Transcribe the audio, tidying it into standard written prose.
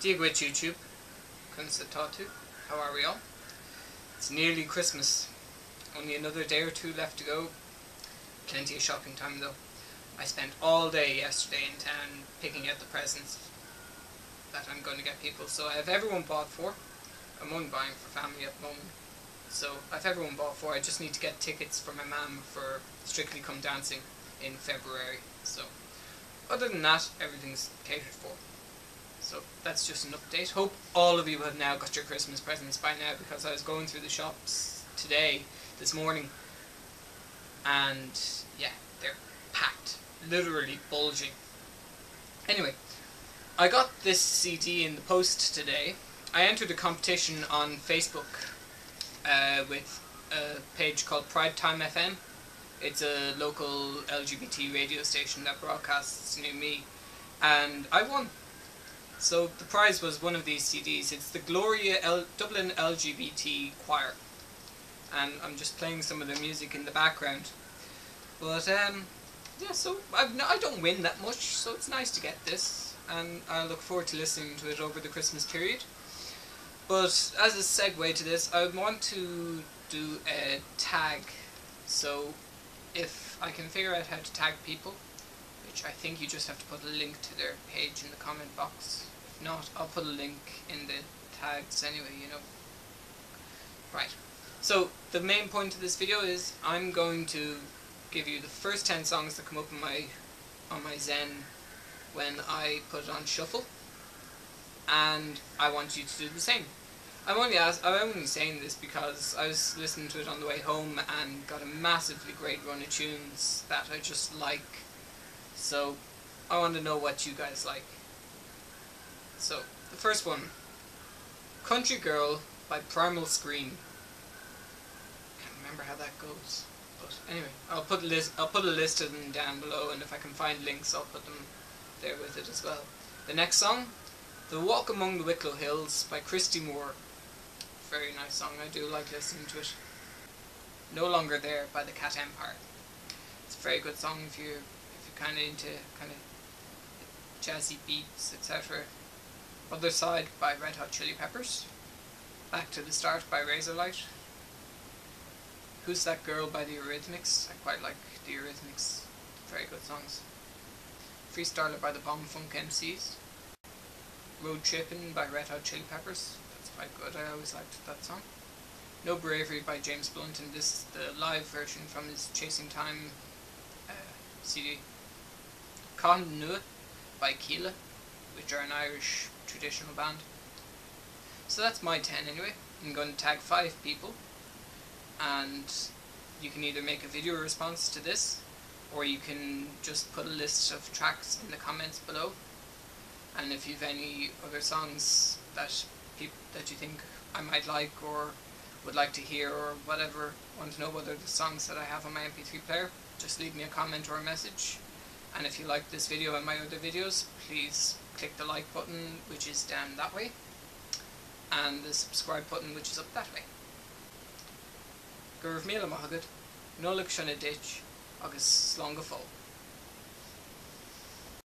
Duit YouTube, how are we all? It's nearly Christmas. Only another day or two left to go. Plenty of shopping time though. I spent all day yesterday in town picking out the presents that I'm going to get people. So I have everyone bought for. I'm only buying for family at the moment. So I have everyone bought for. I just need to get tickets for my mum for Strictly Come Dancing in February. So other than that, everything's catered for. So that's just an update. Hope all of you have now got your Christmas presents by now, because I was going through the shops this morning, and yeah, they're packed, literally bulging. Anyway, I got this CD in the post today. I entered a competition on Facebook with a page called Pride Time FM. It's a local LGBT radio station that broadcasts near me, and I won. So the prize was one of these CDs. It's the Gloria Dublin LGBT Choir, and I'm just playing some of their music in the background. But yeah, so I don't win that much, so it's nice to get this, and I look forward to listening to it over the Christmas period. But as a segue to this, I want to do a tag. So if I can figure out how to tag people, which I think you just have to put a link to their page in the comment box. If not, I'll put a link in the tags anyway, you know. Right. So the main point of this video is I'm going to give you the first 10 songs that come up on my Zen when I put it on shuffle, and I want you to do the same. I'm only saying this because I was listening to it on the way home and got a massively great run of tunes that I just like. So I want to know what you guys like. So the first one, Country Girl by Primal Scream. Can't remember how that goes, but anyway, I'll put a list of them down below, and if I can find links, I'll put them there with it as well. The next song, The Walk Among the Wicklow Hills by Christy Moore. Very nice song. I do like listening to it. No Longer There by the Cat Empire. It's a very good song if you're kind of into kind of jazzy beats, etc. Other Side by Red Hot Chili Peppers. Back to the Start by Razorlight. Who's That Girl by the Eurythmics. I quite like the Eurythmics. Very good songs. Freestyler by the Bomb Funk MCs. Road Trippin' by Red Hot Chili Peppers. That's quite good. I always liked that song. No Bravery by James Blunt, and this is the live version from his Chasing Time CD. Con Nua by Keela, which are an Irish traditional band. So that's my 10 anyway. I'm going to tag 5 people, and you can either make a video response to this, or you can just put a list of tracks in the comments below. And if you've any other songs that you think I might like or would like to hear, or whatever, want to know what are the songs that I have on my MP3 player, just leave me a comment or a message. And if you like this video and my other videos, please click the like button, which is down that way, and the subscribe button, which is up that way. Go raibh agat, Nolliag, shona, duit, agus slán.